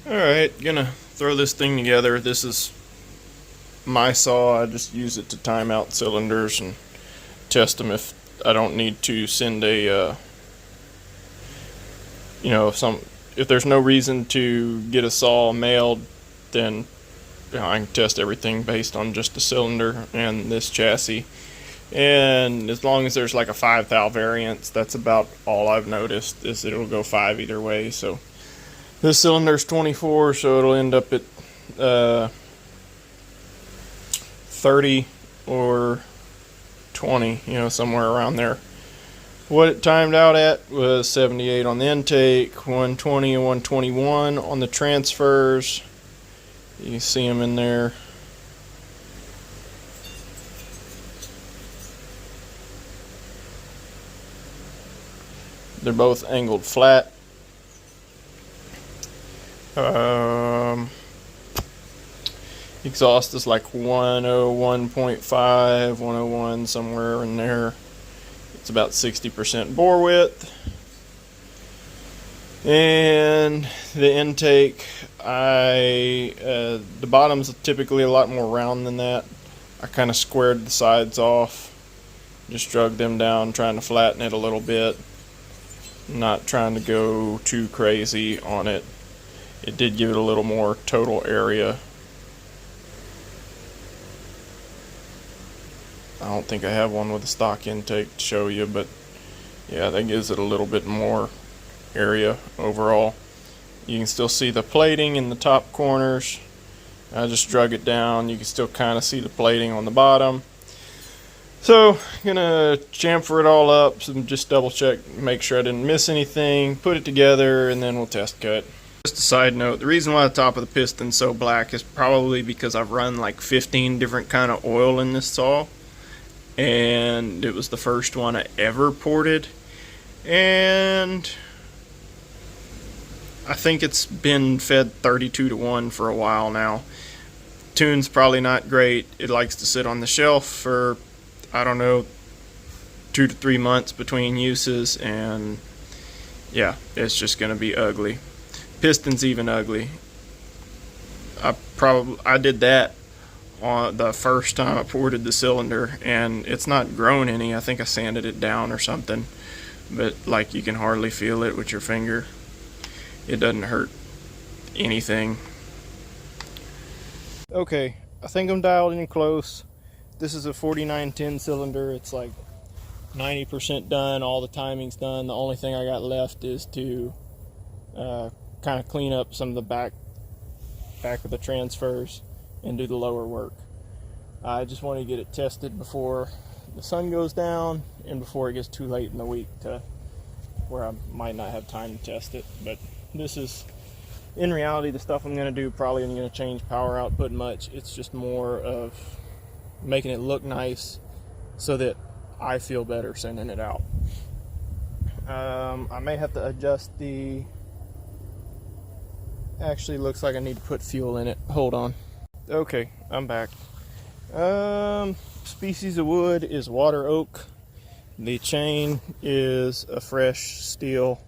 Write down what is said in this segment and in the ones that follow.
Alright, gonna throw this thing together. This is my saw. I just use it to time out cylinders and test them if I don't need to send if there's no reason to get a saw mailed, then I can test everything based on just the cylinder and this chassis. And as long as there's like a 5 thou variance, that's about all I've noticed, is it'll go 5 either way. So this cylinder's 24, so it'll end up at 30 or 20, somewhere around there. What it timed out at was 78 on the intake, 120 and 121 on the transfers. You can see them in there. They're both angled flat. Exhaust is like 101.5, 101, somewhere in there. It's about 60% bore width. And the intake, the bottom's typically a lot more round than that. I kind of squared the sides off, just drug them down, trying to flatten it a little bit. Not trying to go too crazy on it. It did give it a little more total area. I don't think I have one with a stock intake to show you, but yeah, that gives it a little bit more area overall. You can still see the plating in the top corners. I just drug it down. You can still kind of see the plating on the bottom. So I'm gonna chamfer it all up and just double check, make sure I didn't miss anything, put it together, and then we'll test cut. Just a side note, the reason why the top of the piston's so black is probably because I've run like 15 different kind of oil in this saw, and it was the first one I ever ported, and I think it's been fed 32 to 1 for a while now. Tune's probably not great. It likes to sit on the shelf for, I don't know, 2 to 3 months between uses, and yeah, it's just gonna be ugly. Piston's even ugly. I did that on the first time I ported the cylinder, and it's not grown any. I think I sanded it down or something, but like you can hardly feel it with your finger. It doesn't hurt anything. Okay, I think I'm dialed in close. This is a 4910 cylinder. It's like 90% done. All the timing's done. The only thing I got left is to kind of clean up some of the back of the transfers and do the lower work. I just want to get it tested before the sun goes down and before it gets too late in the week to where I might not have time to test it. But this is, in reality, the stuff I'm going to do probably isn't going to change power output much. It's just more of making it look nice so that I feel better sending it out. I may have to adjust the... Actually, looks like I need to put fuel in it. Hold on. Okay, I'm back. Species of wood is water oak. The chain is a fresh steel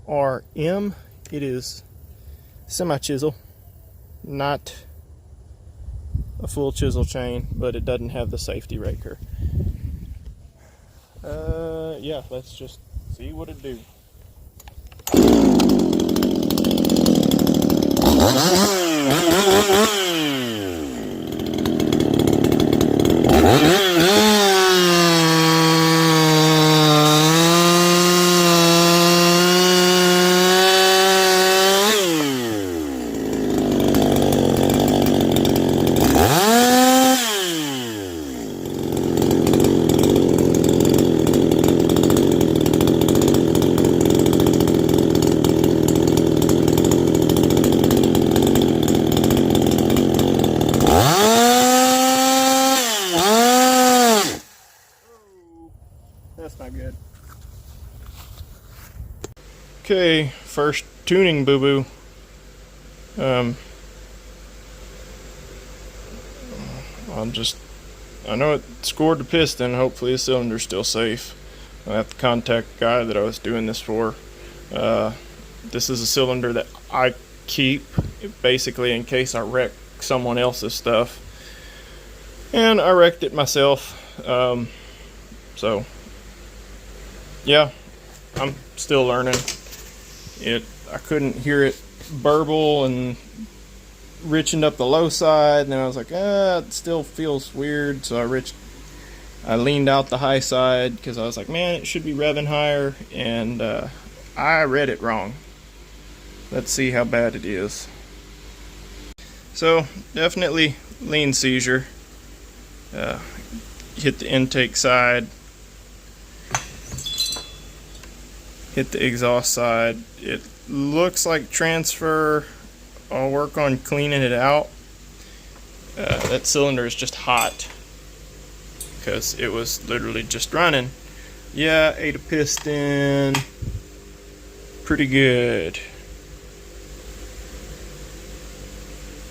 RM. It is semi-chisel, not a full chisel chain, but it doesn't have the safety raker. Yeah, let's just see what it do. That's not good. Okay, first tuning boo-boo. I know it scored the piston. Hopefully the cylinder's still safe. I have to contact the guy that I was doing this for. This is a cylinder that I keep basically in case I wreck someone else's stuff. And I wrecked it myself. So yeah, I'm still learning it. I couldn't hear it burble and richened up the low side, and then I was like, it still feels weird. So I leaned out the high side because I was like, man, it should be revving higher, and I read it wrong. Let's see how bad it is. So definitely lean seizure. Hit the intake side, hit the exhaust side. It looks like transfer. I'll work on cleaning it out. That cylinder is just hot because it was literally just running. Yeah, ate a piston pretty good.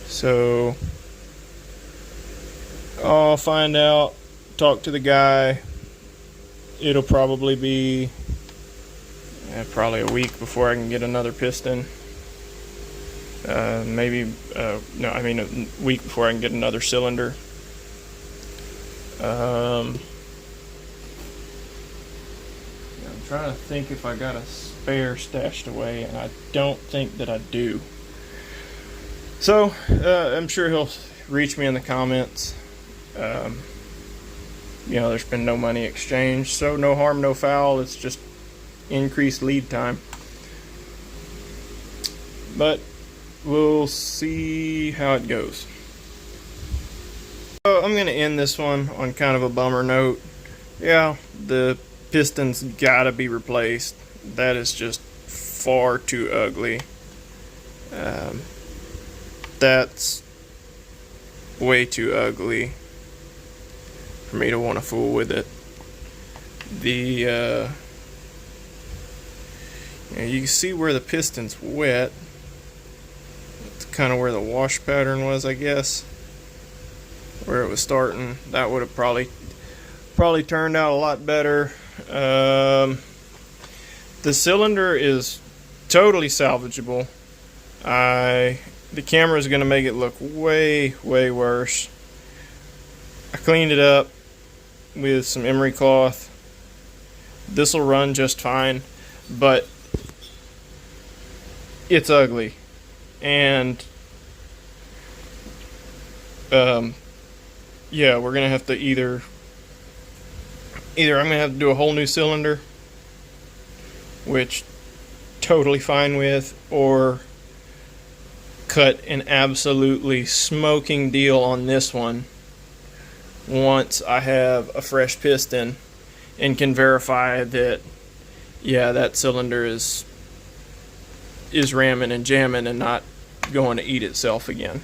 So I'll find out, talk to the guy. It'll probably be probably a week before I can get another piston. Maybe a week before I can get another cylinder. I'm trying to think if I got a spare stashed away, and I don't think that I do. So I'm sure he'll reach me in the comments. There's been no money exchanged, so no harm, no foul. It's just increased lead time. But we'll see how it goes. So I'm going to end this one on kind of a bummer note. Yeah, the piston's got to be replaced. That is just far too ugly. That's way too ugly for me to want to fool with it. You can see where the piston's wet. It's kind of where the wash pattern was, I guess, where it was starting. That would have probably turned out a lot better. The cylinder is totally salvageable. The camera is going to make it look way worse. I cleaned it up with some emery cloth. This will run just fine, but it's ugly. And yeah, we're gonna have to either I'm gonna have to do a whole new cylinder, which totally fine with, or cut an absolutely smoking deal on this one once I have a fresh piston and can verify that, yeah, that cylinder is ramming and jamming and not going to eat itself again.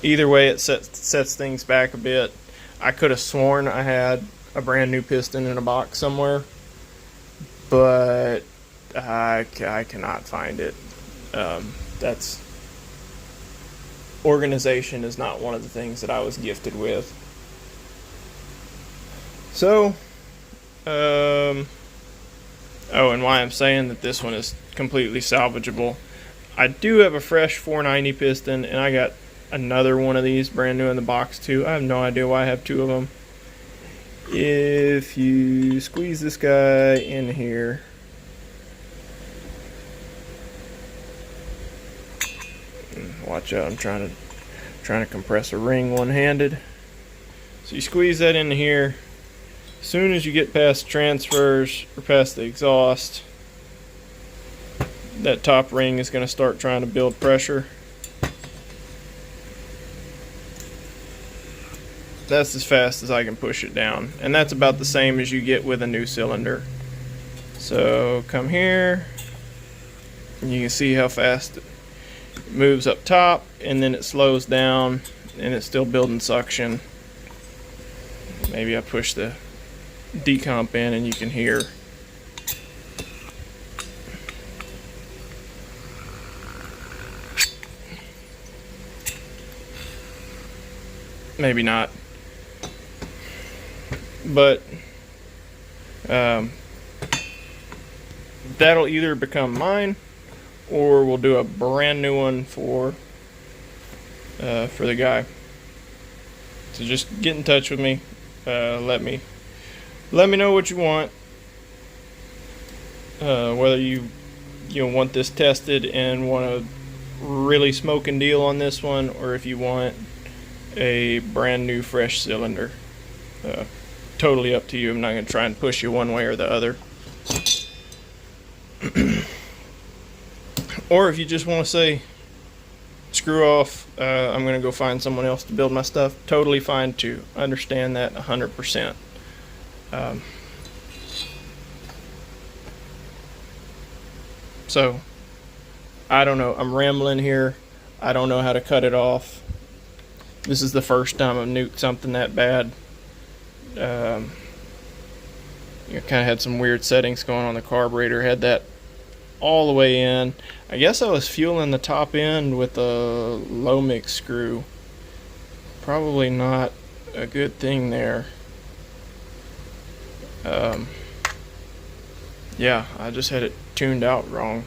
Either way, it sets things back a bit. I could have sworn I had a brand new piston in a box somewhere, but I cannot find it. Organization is not one of the things that I was gifted with. So, and why I'm saying that this one is completely salvageable. I do have a fresh 490 piston, and I got another one of these brand new in the box too. I have no idea why I have two of them. If you squeeze this guy in here, watch out, I'm trying to compress a ring one-handed. So you squeeze that in here. As soon as you get past transfers or past the exhaust, that top ring is going to start trying to build pressure. That's as fast as I can push it down, and that's about the same as you get with a new cylinder. So come here, and you can see how fast it moves up top, and then it slows down, and it's still building suction. Maybe I push the decomp in and you can hear. Maybe not. But that'll either become mine or we'll do a brand new one for the guy. So just get in touch with me. Let me know what you want. Whether you want this tested and want a really smoking deal on this one, or if you want a brand new fresh cylinder. Totally up to you. I'm not going to try and push you one way or the other. Or if you just want to say, screw off, I'm going to go find someone else to build my stuff, totally fine too. Understand that 100%. So, I don't know. I'm rambling here. I don't know how to cut it off. This is the first time I've nuked something that bad. Kind of had some weird settings going on the carburetor. Had that all the way in. I guess I was fueling the top end with a low mix screw. Probably not a good thing there. Yeah, I just had it tuned out wrong.